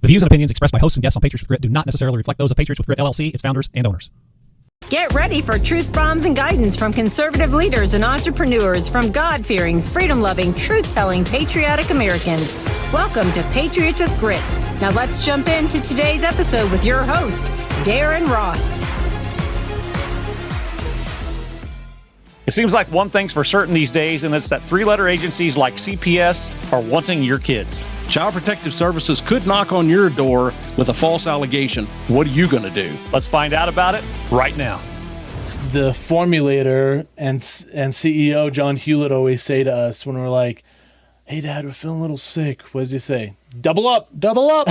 The views and opinions expressed by hosts and guests on Patriots with Grit do not necessarily reflect those of Patriots with Grit LLC, its founders, and owners. Get ready for truth bombs and guidance from conservative leaders and entrepreneurs from God-fearing, freedom-loving, truth-telling, patriotic Americans. Welcome to Patriots with Grit. Now let's jump into today's episode with your host, Darren Ross. It seems like one thing's for certain these days, and it's that three-letter agencies like CPS are wanting your kids. Child Protective Services could knock on your door with a false allegation. What are you going to do? Let's find out about it right now. The formulator and CEO John Hewlett always say to us when we're like, "Hey, Dad, we're feeling a little sick." What does he say? Double up, double up.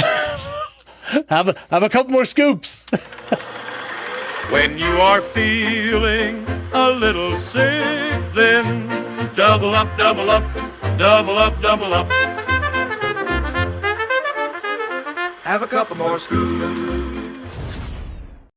have a couple more scoops. When you are feeling a little sick, then double up, double up, double up, double up. Have a couple more scoops.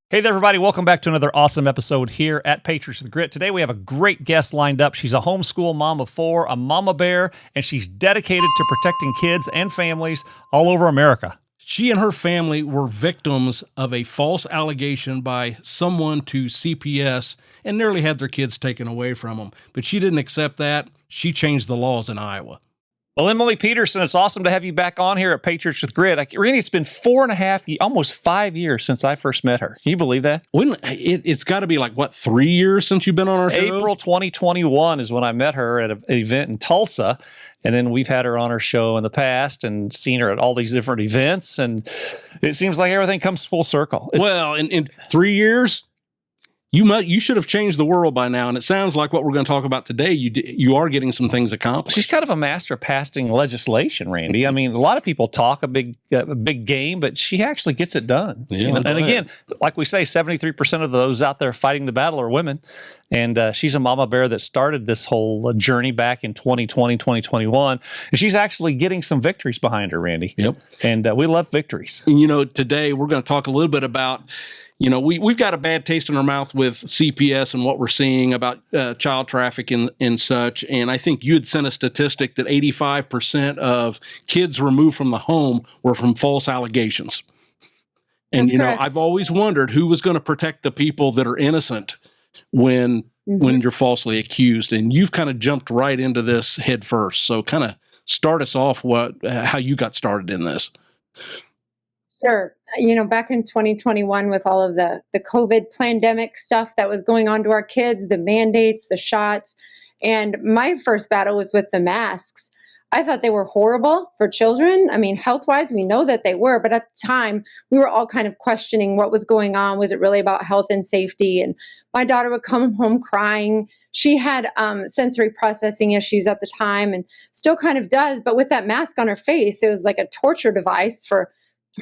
Hey there, everybody. Welcome back to another awesome episode here at Patriots with Grit. Today we have a great guest lined up. She's a homeschool mom of four, a mama bear, and she's dedicated to protecting kids and families all over America. She and her family were victims of a false allegation by someone to CPS and nearly had their kids taken away from them. But she didn't accept that. She changed the laws in Iowa. Well, Emily Peterson, it's awesome to have you back on here at Patriots with Grit. Randy, it's been 4.5 years, almost 5 years since I first met her. Can you believe that? It's got to be like, 3 years since you've been on our show? April 2021 is when I met her at an event in Tulsa. And then we've had her on our show in the past and seen her at all these different events. And it seems like everything comes full circle. Well, in 3 years, you should have changed the world by now. And it sounds like what we're going to talk about today, you are getting some things accomplished. She's kind of a master of passing legislation, Randy. I mean, a lot of people talk a big game, but she actually gets it done. Yeah, and again, like we say, 73% of those out there fighting the battle are women. And she's a mama bear that started this whole journey back in 2020, 2021. And she's actually getting some victories behind her, Randy. Yep. And we love victories. And, today we're going to talk a little bit about, we've got a bad taste in our mouth with CPS and what we're seeing about child trafficking and such. And I think you had sent a statistic that 85% of kids removed from the home were from false allegations. And, Correct. I've always wondered who was going to protect the people that are innocent when you're falsely accused. And you've kind of jumped right into this head first. So kind of start us off how you got started in this. Sure. Back in 2021 with all of the COVID pandemic stuff that was going on to our kids, the mandates, the shots, and my first battle was with the masks. I thought they were horrible for children. I mean, health-wise, we know that they were, but at the time, we were all kind of questioning what was going on. Was it really about health and safety? And my daughter would come home crying. She had sensory processing issues at the time and still kind of does, but with that mask on her face, it was like a torture device for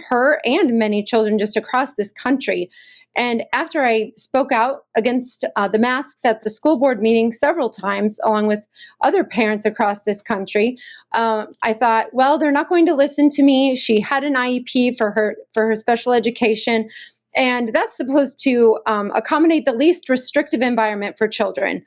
her and many children just across this country. And after I spoke out against the masks at the school board meeting several times, along with other parents across this country, I thought, well, they're not going to listen to me. She had an IEP for her special education, and that's supposed to accommodate the least restrictive environment for children.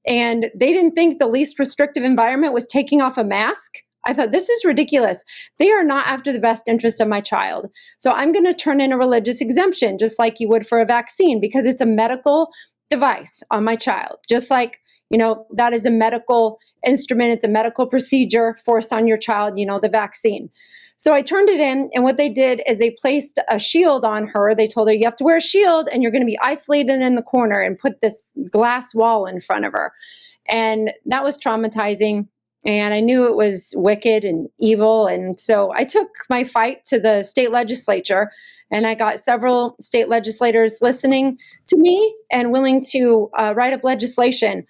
And they didn't think the least restrictive environment was taking off a mask. I thought, this is ridiculous. They are not after the best interest of my child. So I'm going to turn in a religious exemption, just like you would for a vaccine, because it's a medical device on my child. Just like, that is a medical instrument. It's a medical procedure forced on your child, the vaccine. So I turned it in, and what they did is they placed a shield on her. They told her, you have to wear a shield, and you're going to be isolated in the corner, and put this glass wall in front of her. And that was traumatizing. And I knew it was wicked and evil. And so I took my fight to the state legislature, and I got several state legislators listening to me and willing to write up legislation.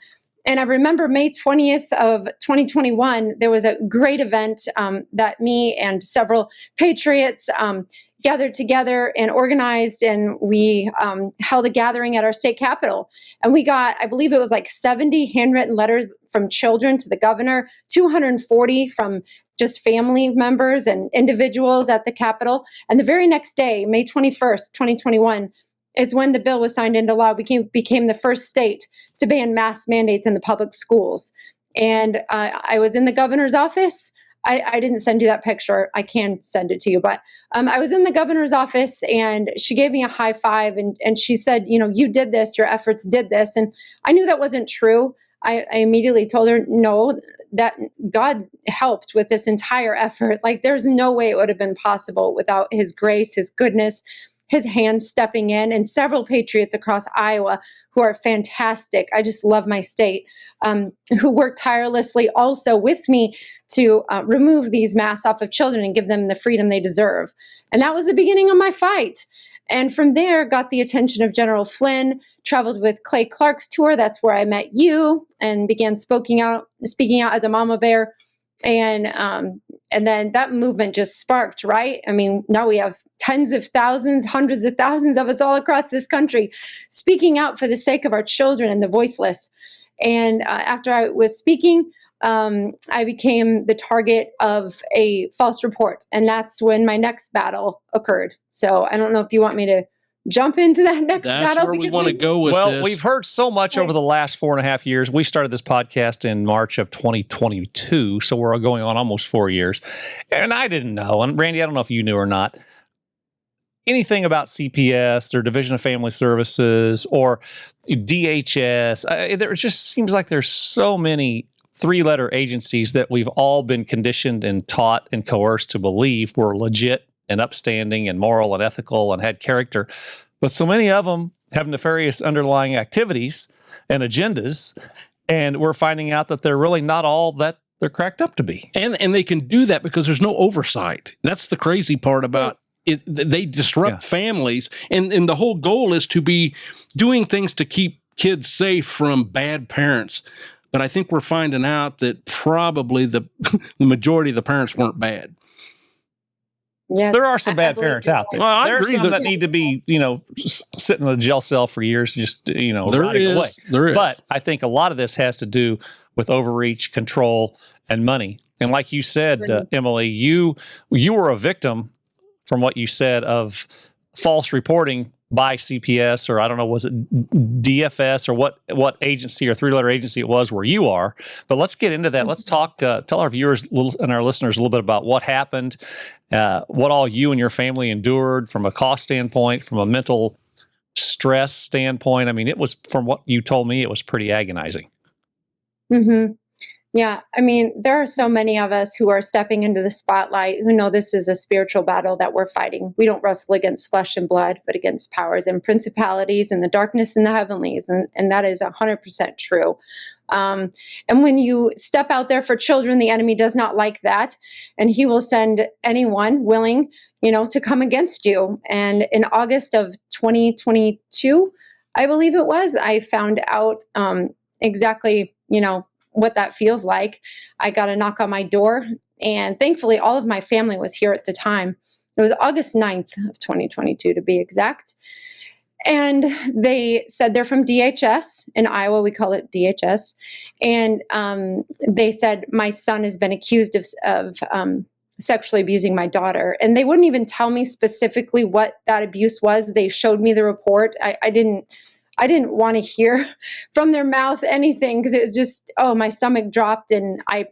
And I remember May 20th of 2021, there was a great event that me and several patriots gathered together and organized, and we held a gathering at our state capitol. And we got, I believe it was like 70 handwritten letters from children to the governor, 240 from just family members and individuals at the Capitol. And the very next day, May 21st, 2021, is when the bill was signed into law. We became the first state to ban mask mandates in the public schools. And I was in the governor's office. I didn't send you that picture. I can send it to you. But I was in the governor's office and she gave me a high five and she said, you did this, your efforts did this. And I knew that wasn't true. I immediately told her, no, that God helped with this entire effort. Like there's no way it would have been possible without his grace, his goodness, his hand stepping in, and several patriots across Iowa who are fantastic. I just love my state, who work tirelessly also with me to remove these masks off of children and give them the freedom they deserve. And that was the beginning of my fight. And from there, got the attention of General Flynn, traveled with Clay Clark's tour. That's where I met you and began speaking out as a mama bear. And then that movement just sparked, right? I mean, now we have tens of thousands, hundreds of thousands of us all across this country speaking out for the sake of our children and the voiceless. And after I was speaking, I became the target of a false report. And that's when my next battle occurred. So I don't know if you want me to jump into that next That's battle. where we want to go with Well, this. we've heard so much over the last 4.5 years. We started this podcast in March of 2022, so we're going on almost 4 years. And I didn't know, and Randy, I don't know if you knew or not, anything about CPS or Division of Family Services or DHS. There just seems like there's so many three-letter agencies that we've all been conditioned and taught and coerced to believe were legit and upstanding and moral and ethical and had character. But so many of them have nefarious underlying activities and agendas, and we're finding out that they're really not all that they're cracked up to be. And they can do that because there's no oversight. That's the crazy part about it. They disrupt families, and the whole goal is to be doing things to keep kids safe from bad parents. But I think we're finding out that probably the majority of the parents weren't bad. Yes, There are some I bad believe parents you're out there. Well, I there are agree some that need to be, sitting in a jail cell for years, just, rotting away. There is. But I think a lot of this has to do with overreach, control, and money. And like you said, Emily, you were a victim, from what you said, of false reporting by CPS, or I don't know, was it DFS, or what agency or three-letter agency it was where you are. But let's get into that. Let's talk, tell our viewers and our listeners a little bit about what happened, what all you and your family endured from a cost standpoint, from a mental stress standpoint. I mean, it was, from what you told me, it was pretty agonizing. Mm-hmm. Yeah. I mean, there are so many of us who are stepping into the spotlight who know this is a spiritual battle that we're fighting. We don't wrestle against flesh and blood, but against powers and principalities and the darkness in the heavenlies. And that is 100% true. And when you step out there for children, the enemy does not like that. And he will send anyone willing, to come against you. And in August of 2022, I believe it was, I found out exactly, what that feels like. I got a knock on my door, and thankfully all of my family was here at the time. It was August 9th of 2022 to be exact. And they said they're from DHS. In Iowa, we call it DHS. And they said, my son has been accused of sexually abusing my daughter. And they wouldn't even tell me specifically what that abuse was. They showed me the report. I didn't want to hear from their mouth anything, because it was just, my stomach dropped and I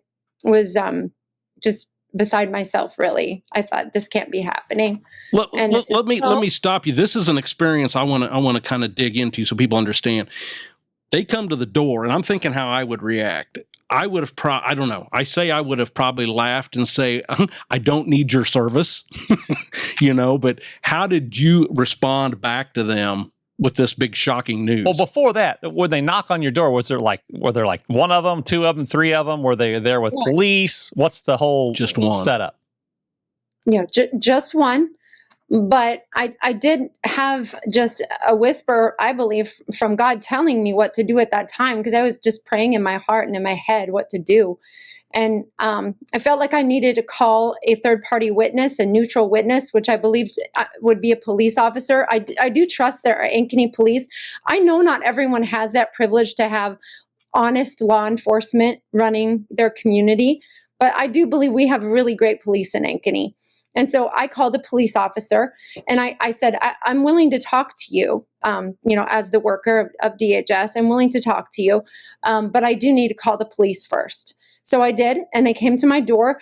was just beside myself, really. I thought, this can't be happening. Let me stop you. This is an experience I want to kind of dig into so people understand. They come to the door, and I'm thinking how I would react. I would have I don't know. I would have probably laughed and say, I don't need your service, but how did you respond back to them with this big shocking news? Well, before that, when they knock on your door, were there like one of them, two of them, three of them? Were they there with police? What's the whole just one setup? Yeah, just one. But I did have just a whisper, I believe, from God telling me what to do at that time, because I was just praying in my heart and in my head what to do. And I felt like I needed to call a third-party witness, a neutral witness, which I believed would be a police officer. I do trust there are Ankeny police. I know not everyone has that privilege to have honest law enforcement running their community, but I do believe we have really great police in Ankeny. And so I called a police officer, and I said, I'm willing to talk to you, as the worker of DHS. I'm willing to talk to you, but I do need to call the police first. So I did, and they came to my door.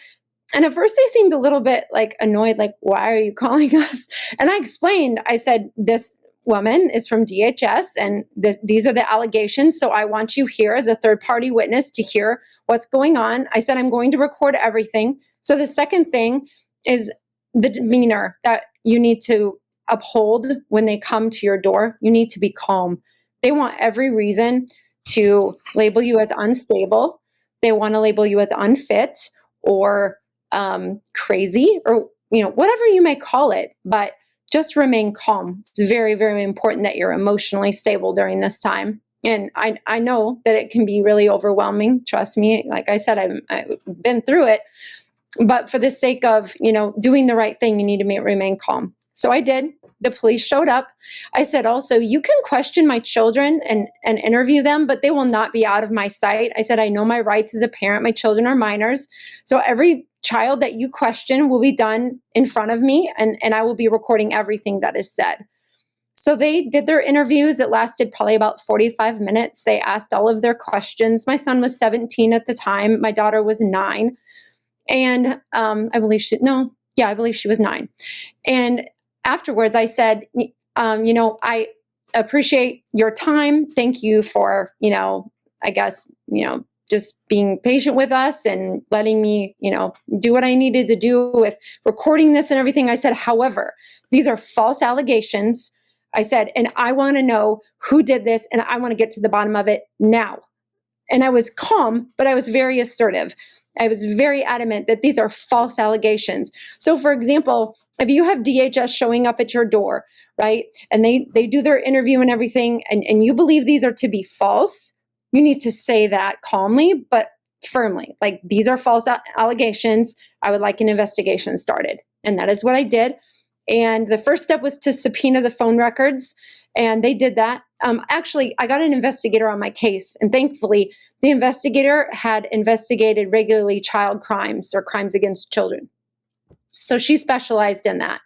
And at first they seemed a little bit like annoyed, like, why are you calling us? And I explained, I said, this woman is from DHS and these are the allegations. So I want you here as a third party witness to hear what's going on. I said, I'm going to record everything. So the second thing is the demeanor that you need to uphold when they come to your door. You need to be calm. They want every reason to label you as unstable. They want to label you as unfit or crazy or, whatever you may call it, but just remain calm. It's very, very important that you're emotionally stable during this time. And I know that it can be really overwhelming. Trust me. Like I said, I've been through it, but for the sake of, doing the right thing, you need to remain calm. So I did. The police showed up. I said, also, you can question my children and interview them, but they will not be out of my sight. I said, I know my rights as a parent. My children are minors. So every child that you question will be done in front of me, and I will be recording everything that is said. So they did their interviews. It lasted probably about 45 minutes. They asked all of their questions. My son was 17 at the time. My daughter was 9. And I believe she was 9. And afterwards, I said, I appreciate your time. Thank you for, just being patient with us and letting me, do what I needed to do with recording this and everything. I said, however, these are false allegations. I said, and I want to know who did this, and I want to get to the bottom of it now. And I was calm, but I was very assertive. I was very adamant that these are false allegations. So, for example, if you have DHS showing up at your door, right, and they do their interview and everything, and you believe these are to be false, you need to say that calmly, but firmly. Like, these are false allegations. I would like an investigation started. And that is what I did. And the first step was to subpoena the phone records, and they did that. Actually, I got an investigator on my case, and thankfully, the investigator had investigated regularly child crimes or crimes against children. So she specialized in that.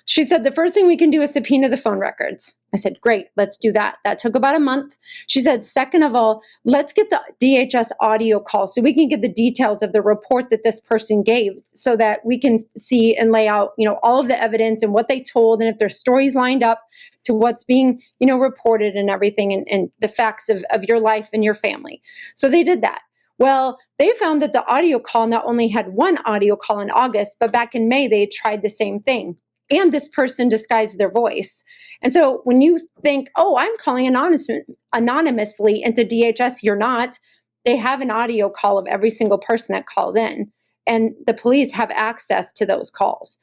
She said, the first thing we can do is subpoena the phone records. I said, great, let's do that. That took about a month. She said, second of all, let's get the DHS audio call so we can get the details of the report that this person gave so that we can see and lay out, all of the evidence and what they told and if their stories lined up to what's being, reported and everything and the facts of your life and your family. So they did that. Well, they found that the audio call not only had one audio call in August, but back in May, they had tried the same thing. And this person disguised their voice. And so when you think, oh, I'm calling anonymously into DHS, you're not. They have an audio call of every single person that calls in. And the police have access to those calls.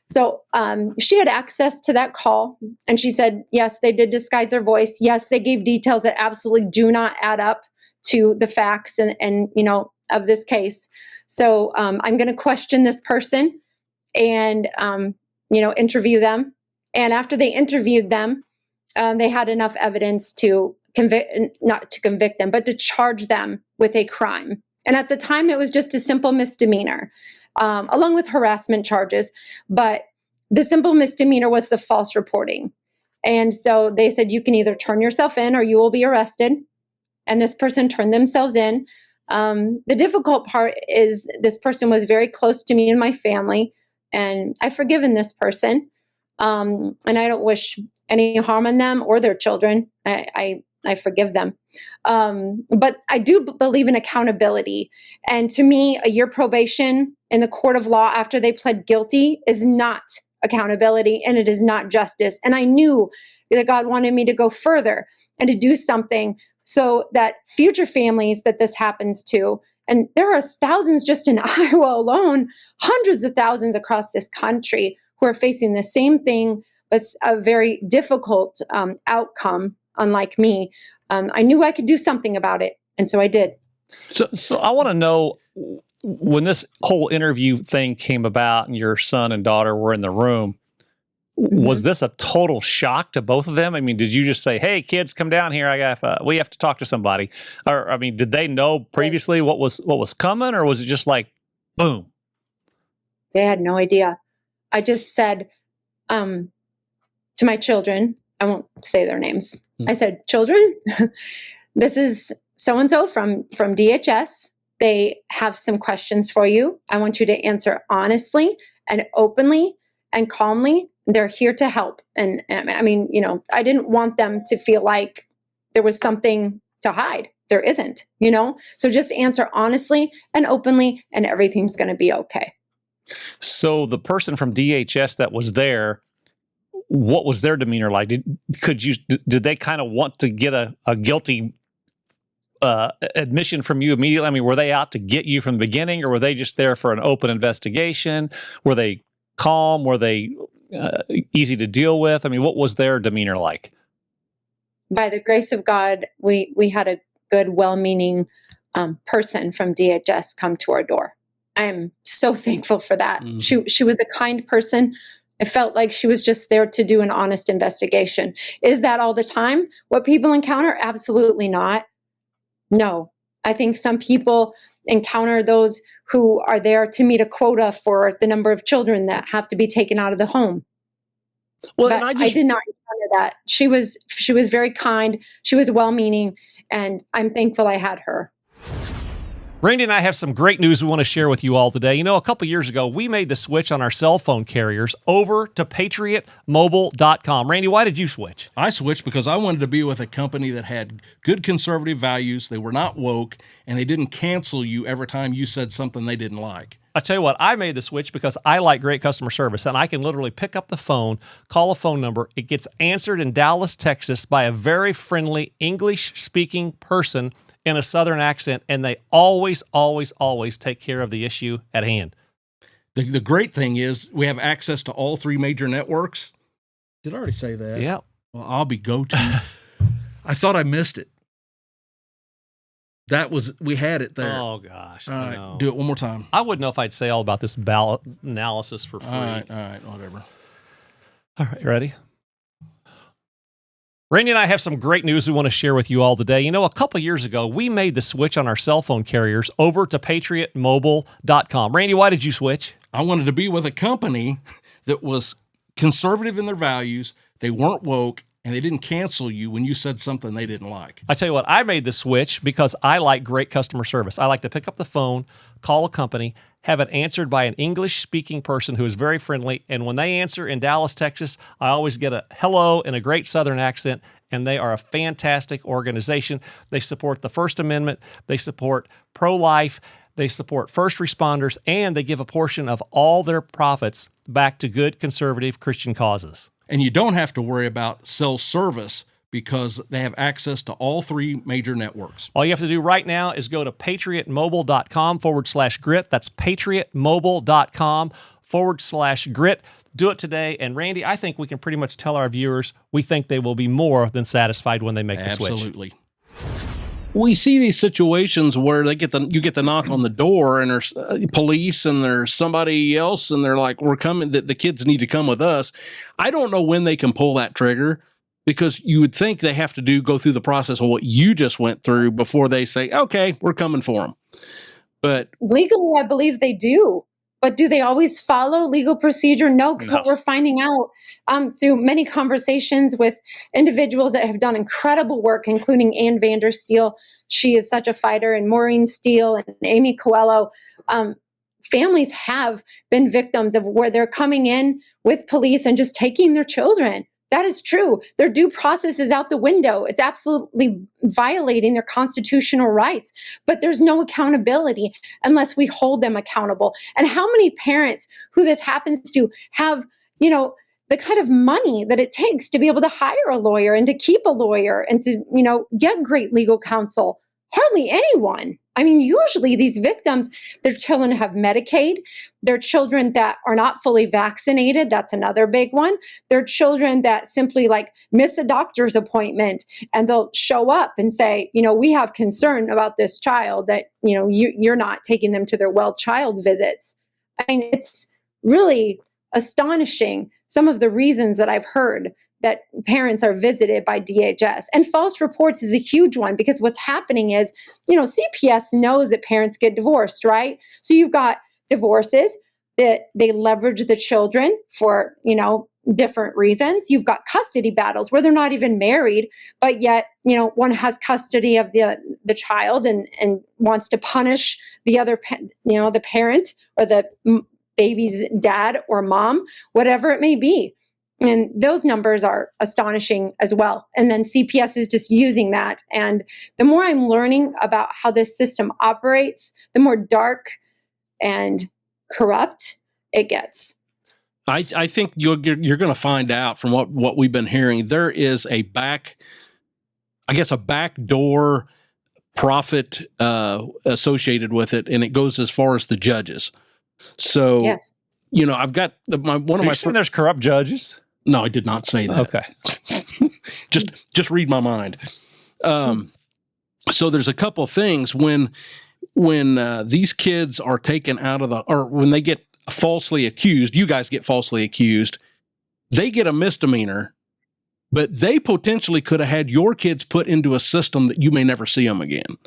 So she had access to that call. And she said, yes, they did disguise their voice. Yes, they gave details that absolutely do not add up to the facts and of this case. So I'm going to question this person and interview them. And after they interviewed them, they had enough evidence to not to convict them, but to charge them with a crime. And at the time, it was just a simple misdemeanor, along with harassment charges. But the simple misdemeanor was the false reporting. And so they said, you can either turn yourself in or you will be arrested. And this person turned themselves in. The difficult part is this person was very close to me and my family. And I've forgiven this person. And I don't wish any harm on them or their children. I forgive them. But I do believe in accountability. And to me, a year probation in the court of law after they pled guilty is not accountability and it is not justice. And I knew that God wanted me to go further and to do something so that future families that this happens to, and there are thousands just in Iowa alone, hundreds of thousands across this country who are facing the same thing, but a very difficult outcome, unlike me. I knew I could do something about it, and so I did. So I want to know, when this whole interview thing came about and your son and daughter were in the room, was this a total shock to both of them? I mean, did you just say, hey, kids, come down here. We have to talk to somebody. Or, I mean, did they know previously what was coming, or was it just like, boom? They had no idea. I just said to my children, I won't say their names. I said, children, this is so-and-so from DHS. They have some questions for you. I want you to answer honestly and openly and calmly. They're here to help. And I mean, I didn't want them to feel like there was something to hide. There isn't, So just answer honestly and openly, and everything's going to be okay. So the person from DHS that was there, what was their demeanor like? Did they kind of want to get a guilty admission from you immediately? I mean, were they out to get you from the beginning, or were they just there for an open investigation? Were they calm? Were they easy to deal with? I mean, what was their demeanor like? By the grace of God, we had a good, well-meaning person from DHS come to our door. I am so thankful for that. Mm-hmm. She was a kind person. It felt like she was just there to do an honest investigation. Is that all the time what people encounter? Absolutely not. No. I think some people encounter those who are there to meet a quota for the number of children that have to be taken out of the home. Well, but I did not encounter that. She was very kind. She was well-meaning, and I'm thankful I had her. Randy and I have some great news we want to share with you all today. A couple years ago, we made the switch on our cell phone carriers over to patriotmobile.com. Randy, why did you switch? I switched because I wanted to be with a company that had good conservative values. They were not woke, and they didn't cancel you every time you said something they didn't like. I tell you what, I made the switch because I like great customer service, and I can literally pick up the phone, call a phone number. It gets answered in Dallas, Texas by a very friendly English-speaking person in a Southern accent, and they always, always, always take care of the issue at hand. The great thing is we have access to all three major networks. Did I already say that? Yeah. Well, I'll be go-to. I thought I missed it. We had it there. Oh, gosh. All right, do it one more time. I wouldn't know if I'd say all about this ballot analysis for free. All right, whatever. All right, ready? Randy and I have some great news we want to share with you all today. A couple years ago, we made the switch on our cell phone carriers over to patriotmobile.com. Randy, why did you switch? I wanted to be with a company that was conservative in their values. They weren't woke, and they didn't cancel you when you said something they didn't like. I tell you what, I made the switch because I like great customer service. I like to pick up the phone, call a company, have it answered by an English-speaking person who is very friendly, and when they answer in Dallas, Texas, I always get a hello in a great Southern accent, and they are a fantastic organization. They support the First Amendment, they support pro-life, they support first responders, and they give a portion of all their profits back to good conservative Christian causes. And you don't have to worry about cell service because they have access to all three major networks. All you have to do right now is go to patriotmobile.com/grit. That's patriotmobile.com/grit. Do it today. And Randy, I think we can pretty much tell our viewers we think they will be more than satisfied when they make the switch. Absolutely. We see these situations where you get the knock on the door, and there's police and there's somebody else, and they're like, "We're coming. The kids need to come with us." I don't know when they can pull that trigger, because you would think they have to go through the process of what you just went through before they say, "Okay, we're coming for them." But legally, I believe they do. But do they always follow legal procedure? No, because what we're finding out through many conversations with individuals that have done incredible work, including Ann Vandersteel, she is such a fighter, and Maureen Steele and Amy Coelho, families have been victims of where they're coming in with police and just taking their children. That is true. Their due process is out the window. It's absolutely violating their constitutional rights. But there's no accountability unless we hold them accountable. And how many parents who this happens to have, the kind of money that it takes to be able to hire a lawyer and to keep a lawyer and to, get great legal counsel? Hardly anyone. I mean, usually these victims, their children have Medicaid, their children that are not fully vaccinated, that's another big one. Their children that simply miss a doctor's appointment, and they'll show up and say, we have concern about this child that, you're not taking them to their well child visits. I mean, it's really astonishing some of the reasons that I've heard that parents are visited by DHS. And false reports is a huge one, because what's happening is, CPS knows that parents get divorced, right? So you've got divorces that they leverage the children for, different reasons. You've got custody battles where they're not even married, but yet, one has custody of the child and wants to punish the other, the parent or the baby's dad or mom, whatever it may be. And those numbers are astonishing as well. And then CPS is just using that. And the more I'm learning about how this system operates, the more dark and corrupt it gets. I think you're going to find out from what we've been hearing. There is a backdoor profit associated with it, and it goes as far as the judges. So, yes. I've got one of my. There's corrupt judges. No, I did not say that. Okay. just read my mind. So there's a couple of things when these kids are taken out of or when they get falsely accused, you guys get falsely accused, they get a misdemeanor, but they potentially could have had your kids put into a system that you may never see them again.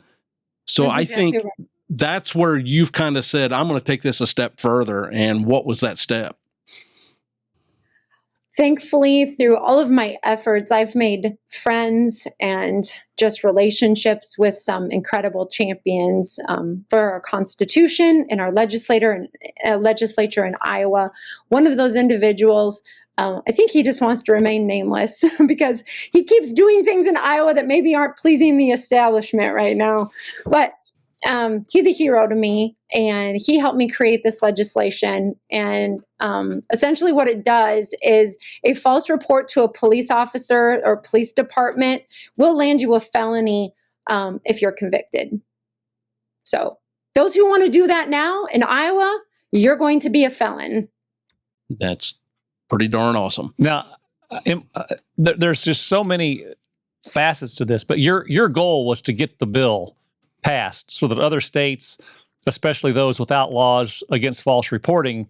So That's I exactly think right. That's where you've kind of said, I'm going to take this a step further. And what was that step? Thankfully, through all of my efforts, I've made friends and just relationships with some incredible champions for our Constitution and our legislature in Iowa. One of those individuals, I think he just wants to remain nameless because he keeps doing things in Iowa that maybe aren't pleasing the establishment right now. But he's a hero to me, and he helped me create this legislation. And essentially what it does is a false report to a police officer or police department will land you a felony if you're convicted. So those who want to do that now in Iowa, you're going to be a felon. That's pretty darn awesome. Now, there's just so many facets to this, but your goal was to get the bill passed so that other states, especially those without laws against false reporting,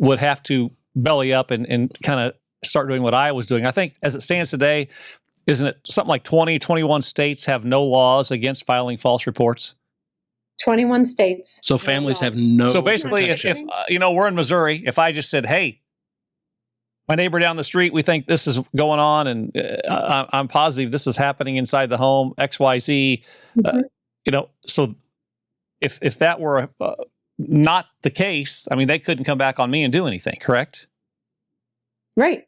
would have to belly up and kind of start doing what I was doing. I think as it stands today, isn't it something like 21 states have no laws against filing false reports? 21 states. So families have no. So basically, if we're in Missouri, if I just said, hey, my neighbor down the street, we think this is going on, and I'm positive this is happening inside the home, XYZ, so if that were not the case, I mean, they couldn't come back on me and do anything, correct? Right.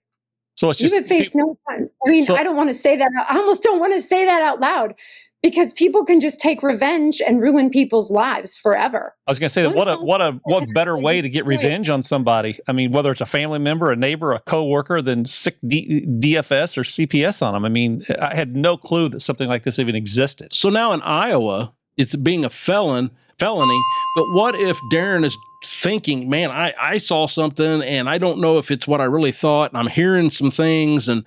So it's just you would face no time. I mean, I don't want to say that. I almost don't want to say that out loud because people can just take revenge and ruin people's lives forever. I was going to say that what better way to get revenge on somebody? I mean, whether it's a family member, a neighbor, a coworker, than sick DFS or CPS on them. I mean, I had no clue that something like this even existed. So now in Iowa, it's being a felony. But what if Darren is thinking, man, I saw something and I don't know if it's what I really thought, and I'm hearing some things, and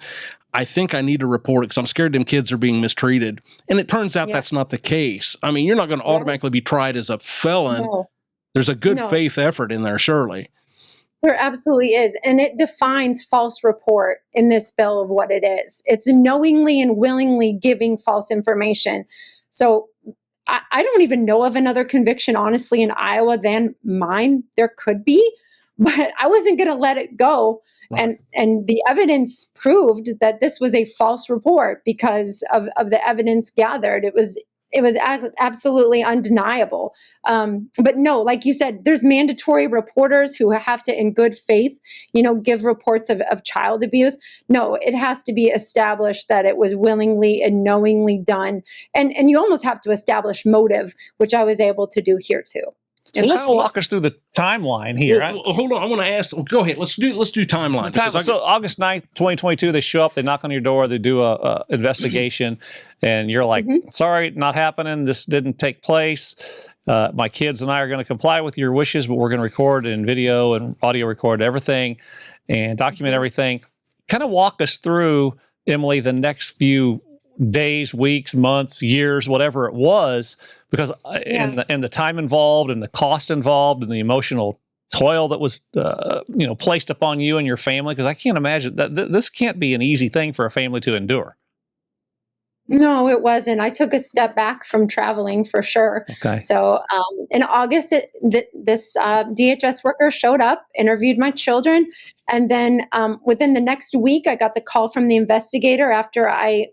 I think I need to report it because I'm scared them kids are being mistreated. And it turns out that's not the case. I mean, you're not going to automatically be tried as a felon. No. There's a good faith effort in there, surely. There absolutely is. And it defines false report in this bill of what it is. It's knowingly and willingly giving false information. So I don't even know of another conviction, honestly, in Iowa than mine. There could be, but I wasn't going to let it go. Right. And the evidence proved that this was a false report because of the evidence gathered. It was absolutely undeniable. But no, like you said, there's mandatory reporters who have to, in good faith, give reports of child abuse. No, it has to be established that it was willingly and knowingly done. And you almost have to establish motive, which I was able to do here too. So let's walk us through the timeline here. Well, hold on. I want to ask. Go ahead. Let's do timeline. So August 9th, 2022, they show up. They knock on your door. They do a investigation, and you're like, "Sorry, not happening. This didn't take place. My kids and I are going to comply with your wishes, but we're going to record and video and audio record everything and document everything." Kind of walk us through, Emily, the next few days, weeks, months, years, whatever it was, because and the time involved and the cost involved and the emotional toil that was placed upon you and your family, because I can't imagine that this can't be an easy thing for a family to endure. No, it wasn't. I took a step back from traveling for sure. Okay. So in August, this DHS worker showed up, interviewed my children, and then within the next week, I got the call from the investigator after I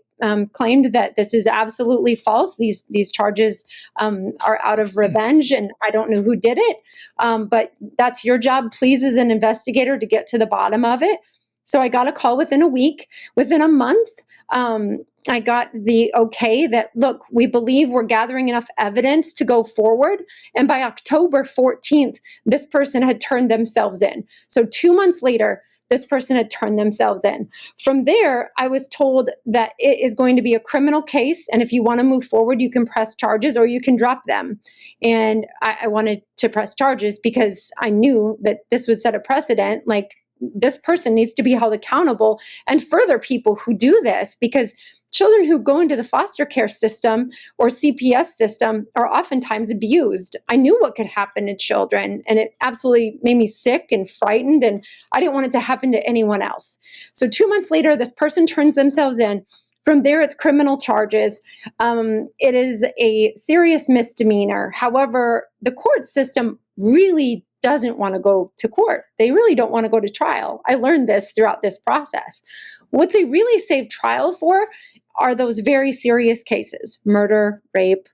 claimed that this is absolutely false. These charges are out of revenge, and I don't know who did it. But that's your job, please, as an investigator, to get to the bottom of it. So I got a call within a week. Within a month, I got the okay that, look, we believe we're gathering enough evidence to go forward. And by October 14th, this person had turned themselves in. So 2 months later, this person had turned themselves in. From there, I was told that it is going to be a criminal case. And if you want to move forward, you can press charges or you can drop them. And I wanted to press charges because I knew that this would set a precedent. Like, this person needs to be held accountable, and further people who do this, because children who go into the foster care system or CPS system are oftentimes abused. I knew what could happen to children, and it absolutely made me sick and frightened, and I didn't want it to happen to anyone else. So 2 months later, this person turns themselves in. From there, it's criminal charges. It is a serious misdemeanor. However, the court system really doesn't want to go to court. They really don't want to go to trial. I learned this throughout this process. What they really save trial for are those very serious cases: murder, rape,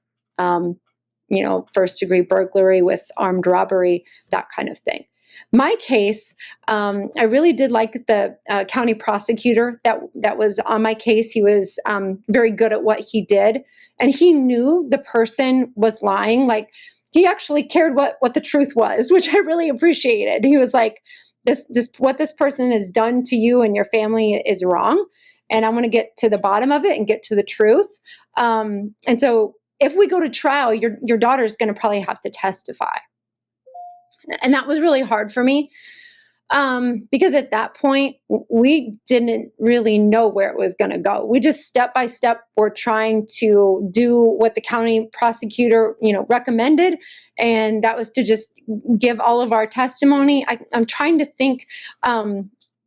first-degree burglary with armed robbery, that kind of thing. My case, I really did like the county prosecutor that was on my case. He was very good at what he did, and he knew the person was lying. Like, he actually cared what the truth was, which I really appreciated. He was like, this what this person has done to you and your family is wrong, and I want to get to the bottom of it and get to the truth. And so if we go to trial, your daughter is going to probably have to testify. And that was really hard for me because at that point, we didn't really know where it was going to go. We just step by step were trying to do what the county prosecutor, recommended. And that was to just give all of our testimony. I'm trying to think.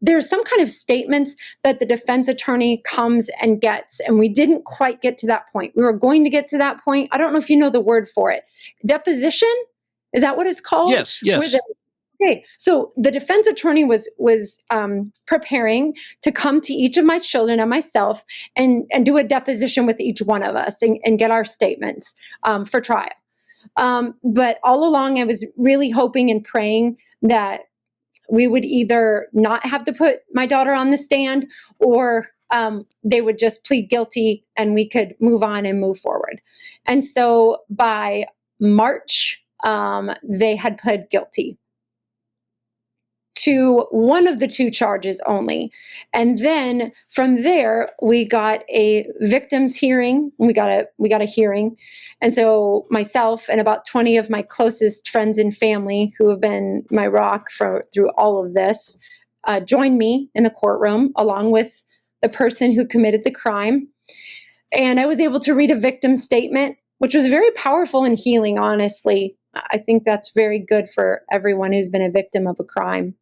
There's some kind of statements that the defense attorney comes and gets, and we didn't quite get to that point. We were going to get to that point. I don't know if you know the word for it. Deposition? Is that what it's called? Yes. Okay, so the defense attorney was preparing to come to each of my children and myself and do a deposition with each one of us and get our statements for trial. But all along, I was really hoping and praying that we would either not have to put my daughter on the stand, or they would just plead guilty and we could move on and move forward. And so by March, they had pled guilty to one of the two charges only. And then from there, we got a victim's hearing. We got a hearing. And so myself and about 20 of my closest friends and family, who have been my rock through all of this, joined me in the courtroom along with the person who committed the crime. And I was able to read a victim statement, which was very powerful and healing, honestly. I think that's very good for everyone who's been a victim of a crime.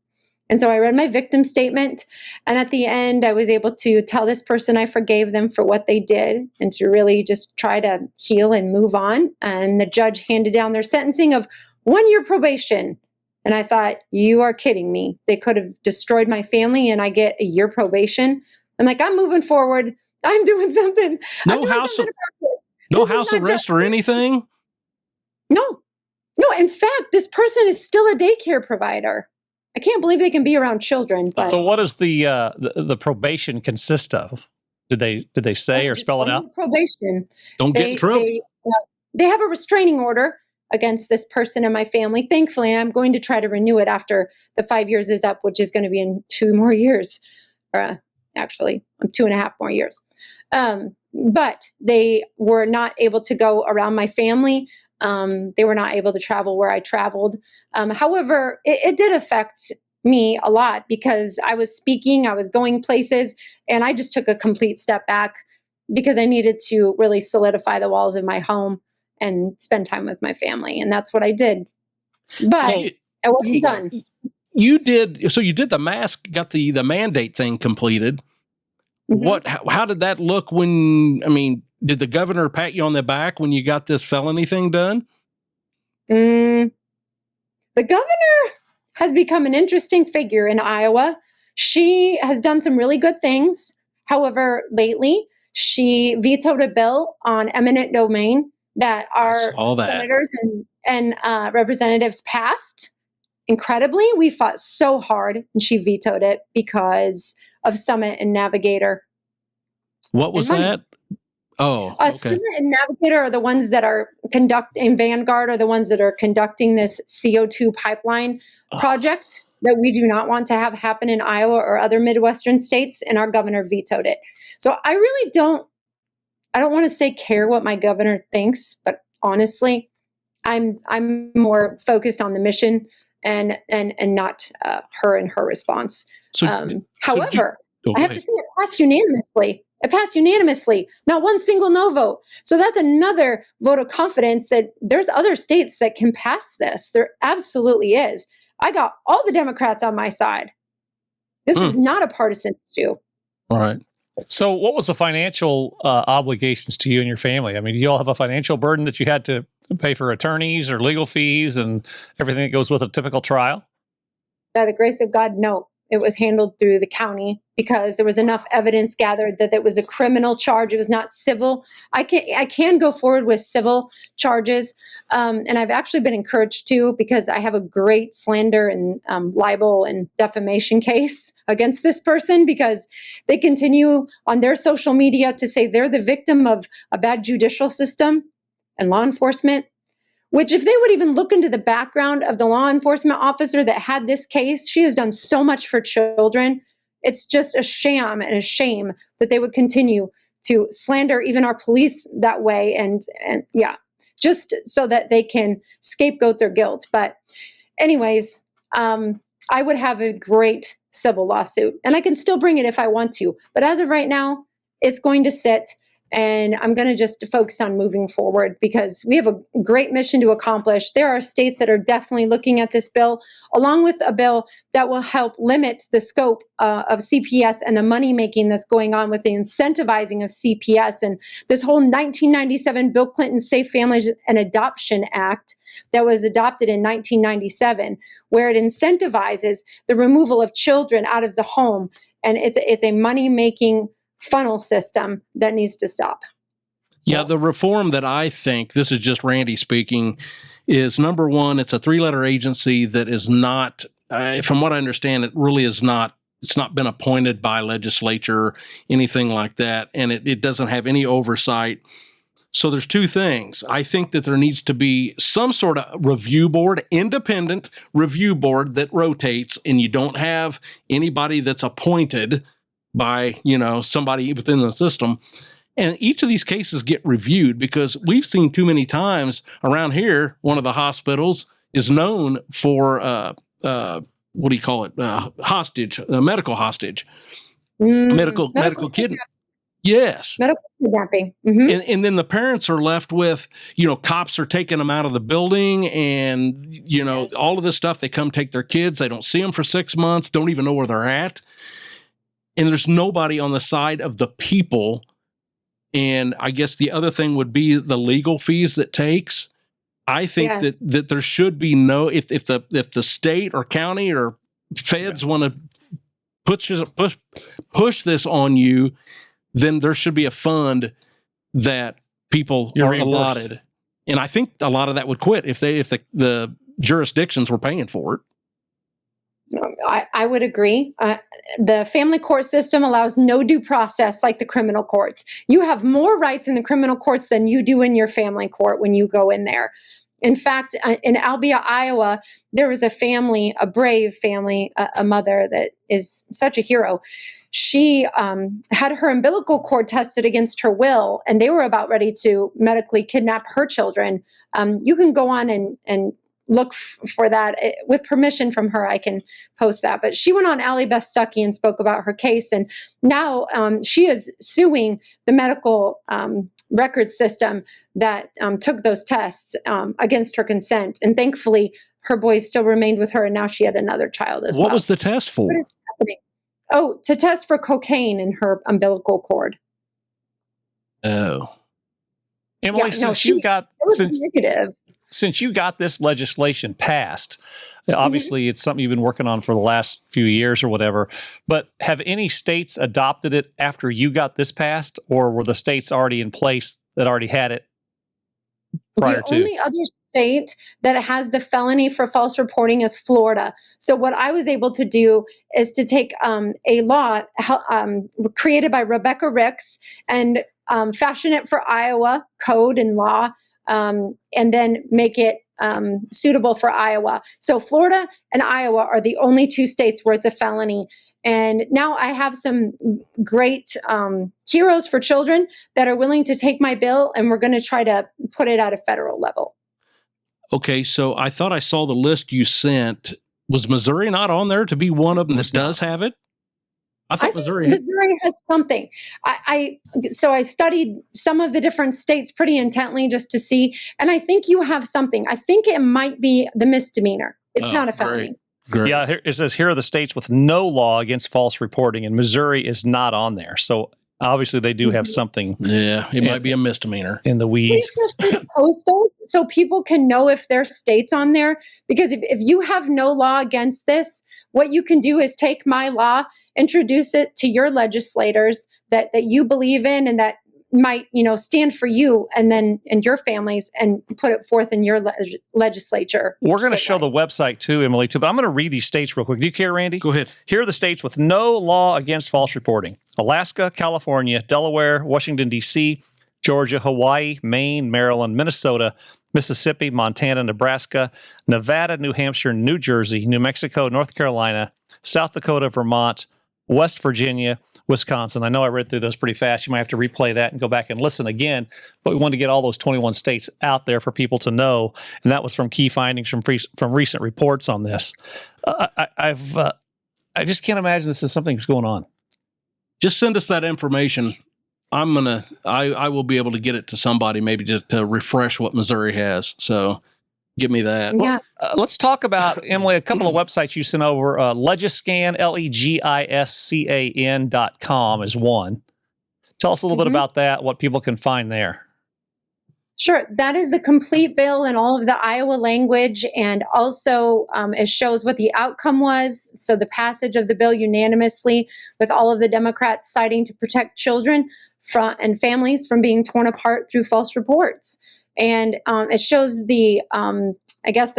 And so I read my victim statement, and at the end, I was able to tell this person I forgave them for what they did and to really just try to heal and move on. And the judge handed down their sentencing of 1 year probation. And I thought, you are kidding me. They could have destroyed my family and I get a year probation. I'm like, I'm moving forward. I'm doing something. No house arrest or anything? No. In fact, this person is still a daycare provider. I can't believe they can be around children. But So what does the probation consist of? Did they say or spell it out? Probation. Don't get in trouble. They have a restraining order against this person and my family. Thankfully, I'm going to try to renew it after the 5 years is up, which is going to be in 2 more years. Actually, 2.5 more years. But they were not able to go around my family. They were not able to travel where I traveled. However, it did affect me a lot because I was speaking, I was going places, and I just took a complete step back because I needed to really solidify the walls of my home and spend time with my family. And that's what I did. But I wasn't done. You did the mask, got the mandate thing completed. How did that look did the governor pat you on the back when you got this felony thing done? The governor has become an interesting figure in Iowa. She has done some really good things. However, lately, she vetoed a bill on eminent domain that our senators and representatives passed. Incredibly, we fought so hard, and she vetoed it because of Summit and Navigator. What was that? Oh, okay. Summit and Navigator are the ones that are and Vanguard are the ones that are conducting this CO2 pipeline project that we do not want to have happen in Iowa or other Midwestern states, and our governor vetoed it. So I really don't want to say care what my governor thinks, but honestly, I'm more focused on the mission and not her and her response. However, I have to say it passed unanimously. It passed unanimously, not one single no vote. So that's another vote of confidence that there's other states that can pass this. There absolutely is. I got all the Democrats on my side. This is not a partisan issue. All right. So what was the financial obligations to you and your family? I mean, do you all have a financial burden that you had to pay for attorneys or legal fees and everything that goes with a typical trial? By the grace of God, no. It was handled through the county because there was enough evidence gathered that it was a criminal charge. It was not civil. I can go forward with civil charges. And I've actually been encouraged to because I have a great slander and libel and defamation case against this person because they continue on their social media to say they're the victim of a bad judicial system and law enforcement. Which if they would even look into the background of the law enforcement officer that had this case, she has done so much for children. It's just a sham and a shame that they would continue to slander even our police that way. And just so that they can scapegoat their guilt. But anyways, I would have a great civil lawsuit and I can still bring it if I want to. But as of right now, it's going to sit. And I'm going to just focus on moving forward because we have a great mission to accomplish. There are states that are definitely looking at this bill, along with a bill that will help limit the scope of CPS and the money making that's going on with the incentivizing of CPS. And this whole 1997 Bill Clinton Safe Families and Adoption Act that was adopted in 1997, where it incentivizes the removal of children out of the home. And it's a money making funnel system that needs to stop. Yeah, the reform that I think, this is just Randy speaking, is number one, it's a 3-letter agency that is not, from what I understand, it really is not, it's not been appointed by legislature, anything like that, and it doesn't have any oversight. So there's two things. I think that there needs to be some sort of review board, independent review board that rotates, and you don't have anybody that's appointed by, somebody within the system. And each of these cases get reviewed because we've seen too many times around here, one of the hospitals is known for, what do you call it? Hostage, medical hostage, medical kidnapping. Yes. Medical kidnapping. Mm-hmm. And then the parents are left with, cops are taking them out of the building and, yes, all of this stuff. They come take their kids. They don't see them for 6 months, don't even know where they're at. And there's nobody on the side of the people. And I guess the other thing would be the legal fees that takes. I think yes, that there should be no, if the state or county or feds want to push this on you, then there should be a fund that people are allotted. And I think a lot of that would quit if the jurisdictions were paying for it. I would agree. The family court system allows no due process like the criminal courts. You have more rights in the criminal courts than you do in your family court when you go in there. In fact, in Albia, Iowa, there was a family, a brave family, a mother that is such a hero. She had her umbilical cord tested against her will, and they were about ready to medically kidnap her children. You can go on and look for that. With permission from her, I can post that. But she went on Allie Beth Stuckey and spoke about her case. And now she is suing the medical record system that took those tests against her consent. And thankfully, her boys still remained with her. And now she had another child as well. What was the test for? What is happening? Oh, to test for cocaine in her umbilical cord. Oh. Emily, It was negative. since you got this legislation passed, obviously it's something you've been working on for the last few years or whatever, but have any states adopted it after you got this passed, or were the states already in place that already had it prior The to? only other state that has the felony for false reporting is Florida. So what I was able to do is to take a law created by Rebecca Ricks and fashion it for Iowa code and law, and then make it suitable for Iowa. So Florida and Iowa are the only two states where it's a felony. And now I have some great heroes for children that are willing to take my bill, and we're going to try to put it at a federal level. Okay, so I thought I saw the list you sent. Was Missouri not on there to be one of them that does have it? I thought Missouri has something. So I studied some of the different states pretty intently just to see, and I think you have something. I think it might be the misdemeanor. It's not a felony. Great. Yeah, it says here are the states with no law against false reporting, and Missouri is not on there. So obviously they do have something. Yeah, it might be a misdemeanor. In the weeds. Please feel free to post those so people can know if their state's on there. Because if you have no law against this, what you can do is take my law, introduce it to your legislators that you believe in and that might, stand for you and your families, and put it forth in your legislature. We're going to show the website too, Emily, too, but I'm going to read these states real quick. Do you care, Randy? Go ahead. Here are the states with no law against false reporting: Alaska, California, Delaware, Washington, D.C., Georgia, Hawaii, Maine, Maryland, Minnesota, Mississippi, Montana, Nebraska, Nevada, New Hampshire, New Jersey, New Mexico, North Carolina, South Dakota, Vermont, West Virginia, Wisconsin. I know I read through those pretty fast. You might have to replay that and go back and listen again. But we wanted to get all those 21 states out there for people to know. And that was from key findings from recent reports on this. I just can't imagine this is something that's going on. Just send us that information. I will be able to get it to somebody maybe just to refresh what Missouri has. So give me that. Yeah. Let's talk about, Emily, a couple of websites you sent over. Legiscan, legiscan.com is one. Tell us a little bit about that, what people can find there. Sure. That is the complete bill in all of the Iowa language, and also it shows what the outcome was. So the passage of the bill unanimously, with all of the Democrats citing to protect children and families from being torn apart through false reports. And it shows the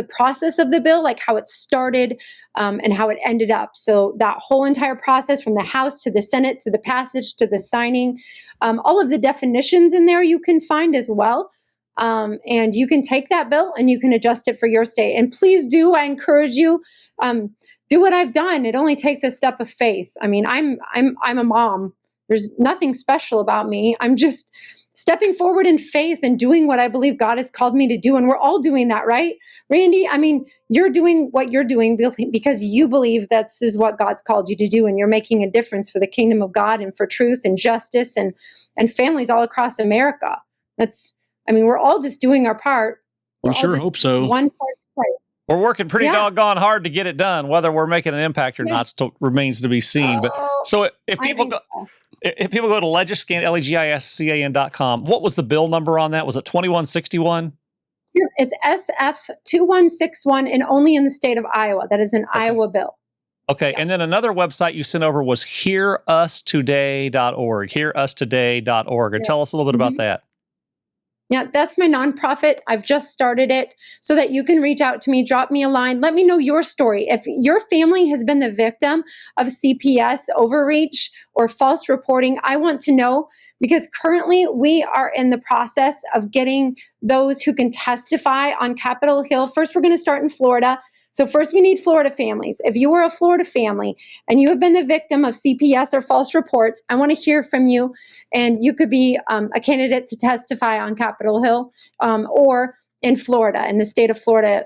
process of the bill, like how it started and how it ended up. So that whole entire process from the House to the Senate to the passage to the signing, all of the definitions in there you can find as well. And you can take that bill and you can adjust it for your state. And please do, I encourage you, do what I've done. It only takes a step of faith. I mean, I'm a mom. There's nothing special about me. I'm just stepping forward in faith and doing what I believe God has called me to do. And we're all doing that, right? Randy, I mean, you're doing what you're doing because you believe this is what God's called you to do. And you're making a difference for the kingdom of God and for truth and justice and families all across America. We're all just doing our part. We sure hope so. One part to play. We're working pretty doggone hard to get it done. Whether we're making an impact or not remains to be seen. But so if people go to Legiscan, legiscan.com, what was the bill number on that? Was it 2161? It's SF 2161 and only in the state of Iowa. That is an Iowa bill. Okay. Yeah. And then another website you sent over was hearustoday.org, hearustoday.org. And tell us a little bit about that. Yeah, that's my nonprofit. I've just started it so that you can reach out to me, drop me a line, let me know your story. If your family has been the victim of CPS overreach or false reporting, I want to know, because currently we are in the process of getting those who can testify on Capitol Hill. First, we're going to start in Florida. So first, we need Florida families. If you are a Florida family and you have been the victim of CPS or false reports, I want to hear from you. And you could be a candidate to testify on Capitol Hill or in Florida, in the state of Florida,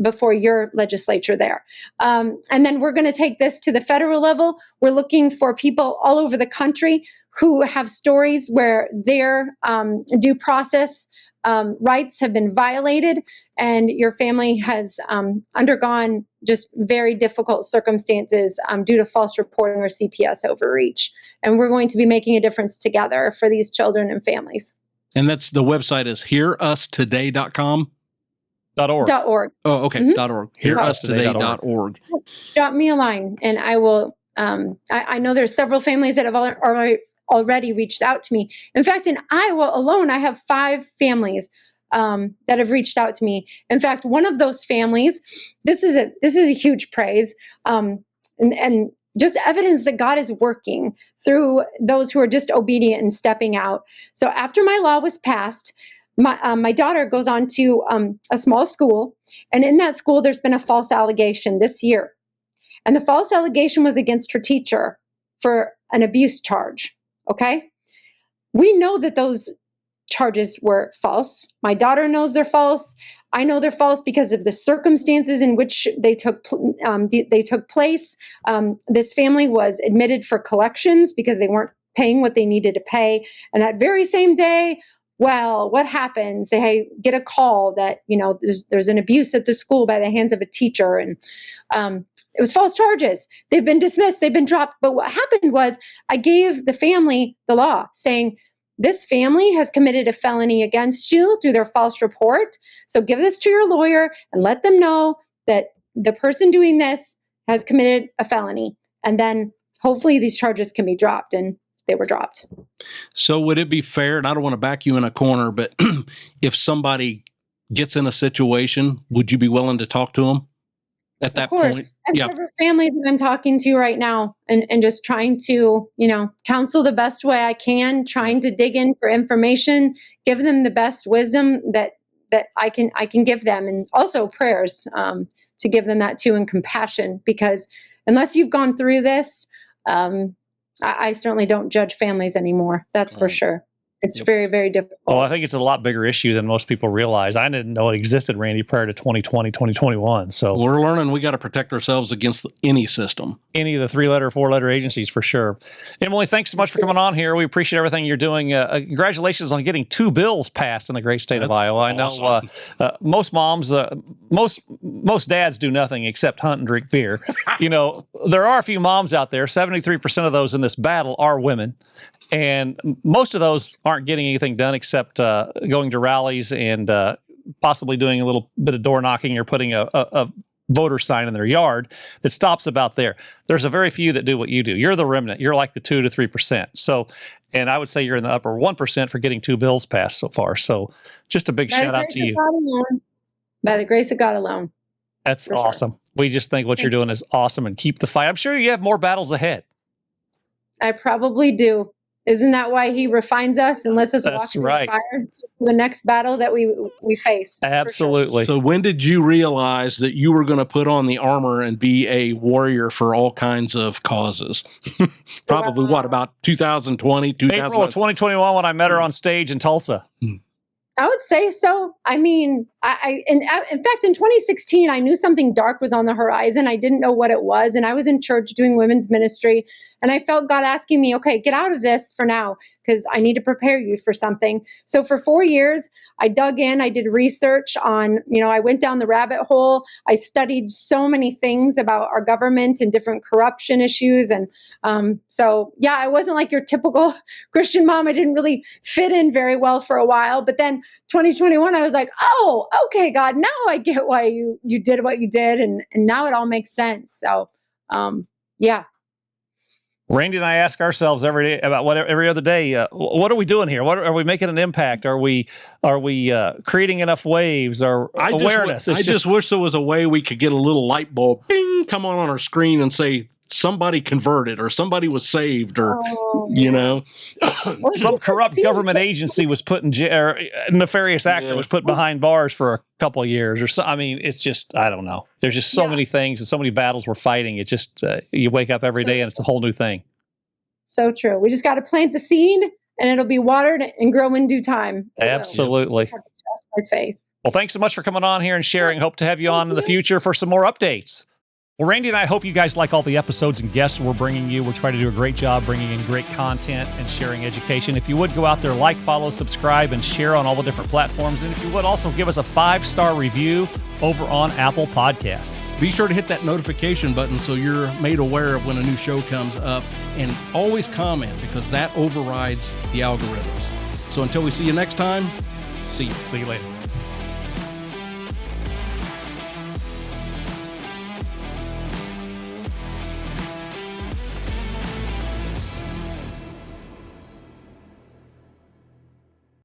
before your legislature there. And then we're going to take this to the federal level. We're looking for people all over the country who have stories where their due process rights have been violated, and your family has undergone just very difficult circumstances due to false reporting or CPS overreach. And we're going to be making a difference together for these children and families. And that's the website is hearustoday.com. .org. .org. Oh, okay. Mhm. .org. Hearustoday.org. Drop me a line, and I will. I know there's several families that have already reached out to me. In fact, in Iowa alone, I have 5 families that have reached out to me. In fact, one of those families, this is a huge praise, and just evidence that God is working through those who are just obedient and stepping out. So after my law was passed, my daughter goes on to a small school, and in that school, there's been a false allegation this year. And the false allegation was against her teacher for an abuse charge, okay? We know that those charges were false. My daughter knows they're false. I know they're false because of the circumstances in which they took place. This family was admitted for collections because they weren't paying what they needed to pay. And that very same day, well, what happens? They get a call that, there's an abuse at the school by the hands of a teacher. And it was false charges. They've been dismissed. They've been dropped. But what happened was I gave the family the law saying, this family has committed a felony against you through their false report. So give this to your lawyer and let them know that the person doing this has committed a felony. And then hopefully these charges can be dropped. And they were dropped. So would it be fair, and I don't want to back you in a corner, but if somebody gets in a situation, would you be willing to talk to them at that point? Of course. I have several families that I'm talking to right now and just trying to, counsel the best way I can, trying to dig in for information, give them the best wisdom that I can give them, and also prayers to give them that too, and compassion, because unless you've gone through this, I certainly don't judge families anymore. That's for sure. It's very, very difficult. Well, I think it's a lot bigger issue than most people realize. I didn't know it existed, Randy, prior to 2020, 2021. So we're learning we got to protect ourselves against any system. Any of the 3-letter, 4-letter agencies for sure. Emily, thanks so much for coming on here. We appreciate everything you're doing. Congratulations on getting 2 bills passed in the great state of Iowa. Awesome. I know most moms, most dads do nothing except hunt and drink beer. There are a few moms out there. 73% of those in this battle are women. And most of those aren't getting anything done except going to rallies and possibly doing a little bit of door knocking or putting a voter sign in their yard that stops about there. There's a very few that do what you do. You're the remnant. You're like the 2 to 3%. So, and I would say you're in the upper 1% for getting 2 bills passed so far. So just a big shout out to you. By the grace of God alone. That's awesome. Sure. We just think what you're doing is awesome, and keep the fight. I'm sure you have more battles ahead. I probably do. Isn't that why he refines us and lets us walk through the fire for the next battle that we face? Absolutely. Sure. So when did you realize that you were going to put on the armor and be a warrior for all kinds of causes? Probably about 2020, 2000? April of 2021 when I met her on stage in Tulsa. I would say so. I mean, in fact, in 2016, I knew something dark was on the horizon. I didn't know what it was. And I was in church doing women's ministry. And I felt God asking me, okay, get out of this for now, because I need to prepare you for something. So for 4 years, I dug in. I did research on, I went down the rabbit hole. I studied so many things about our government and different corruption issues. And so, yeah, I wasn't like your typical Christian mom. I didn't really fit in very well for a while. But then 2021, I was like, oh, okay, God, now I get why you did what you did. And now it all makes sense. So, yeah. Randy and I ask ourselves every day about every other day, what are we doing here? Are we making an impact? Are we creating enough waves or awareness? I just wish there was a way we could get a little light bulb, bing, come on our screen and say somebody converted or somebody was saved or, some corrupt government agency was put in jail, or a nefarious actor was put behind bars for a couple of years or so. I mean, it's just, I don't know. There's just so many things and so many battles we're fighting. It just, you wake up every day and it's a whole new thing. So true. We just got to plant the seed and it'll be watered and grow in due time. Absolutely. Trust my faith. Well, thanks so much for coming on here and sharing. Hope to have you on in the future for some more updates. Well, Randy and I hope you guys like all the episodes and guests we're bringing you. We're trying to do a great job bringing in great content and sharing education. If you would go out there, like, follow, subscribe, and share on all the different platforms. And if you would also give us a 5-star review over on Apple Podcasts. Be sure to hit that notification button so you're made aware of when a new show comes up. And always comment, because that overrides the algorithms. So until we see you next time, see you. See you later.